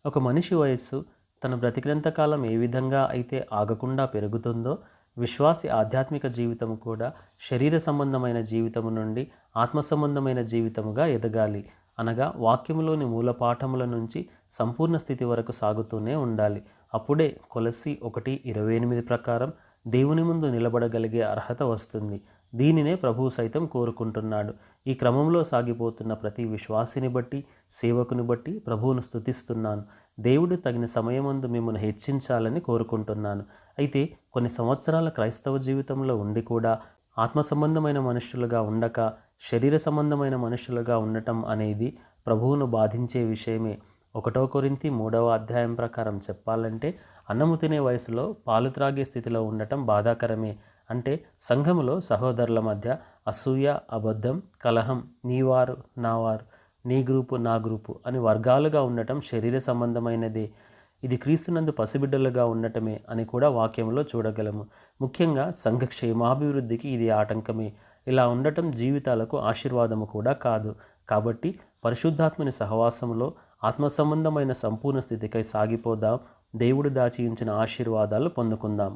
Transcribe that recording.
ఒక మనిషి వయస్సు తన బ్రతికినంత కాలం ఏ విధంగా అయితే ఆగకుండా పెరుగుతుందో, విశ్వాసి ఆధ్యాత్మిక జీవితం కూడా శరీర సంబంధమైన జీవితము నుండి ఆత్మ సంబంధమైన జీవితముగా ఎదగాలి. అనగా వాక్యములోని మూలపాఠముల నుంచి సంపూర్ణ స్థితి వరకు సాగుతూనే ఉండాలి. అప్పుడే కొలస్సీ 1:28 ప్రకారం దేవుని ముందు నిలబడగలిగే అర్హత వస్తుంది. దీనినే ప్రభువు సైతం కోరుకుంటున్నాడు. ఈ క్రమంలో సాగిపోతున్న ప్రతి విశ్వాసిని బట్టి, సేవకుని బట్టి ప్రభువును స్తుతిస్తున్నాను. దేవుడు తగిన సమయమందు మిమ్మల్ని హెచ్చించాలని కోరుకుంటున్నాను. అయితే కొన్ని సంవత్సరాల క్రైస్తవ జీవితంలో ఉండి కూడా ఆత్మ సంబంధమైన మనుష్యులుగా ఉండక శరీర సంబంధమైన మనుష్యులుగా ఉండటం అనేది ప్రభువును బాధించే విషయమే. 1 కొరింథీ 3 ప్రకారం చెప్పాలంటే అన్నము తినే వయసులో పాలు త్రాగే స్థితిలో ఉండటం బాధాకరమే. అంటే సంఘములో సహోదరుల మధ్య అసూయ, అబద్ధం, కలహం, నీవారు నావారు, నీ గ్రూపు నా గ్రూపు అని వర్గాలుగా ఉండటం శరీర సంబంధమైనదే. ఇది క్రీస్తునందు పసిబిడ్డలుగా ఉండటమే అని కూడా వాక్యంలో చూడగలము. ముఖ్యంగా సంఘ క్షేమాభివృద్ధికి ఇది ఆటంకమే. ఇలా ఉండటం జీవితాలకు ఆశీర్వాదము కూడా కాదు. కాబట్టి పరిశుద్ధాత్మని సహవాసంలో ఆత్మ సంబంధమైన సంపూర్ణ స్థితికై సాగిపోదాం. దేవుడు దాచి ఉంచిన ఆశీర్వాదాలు పొందుకుందాం.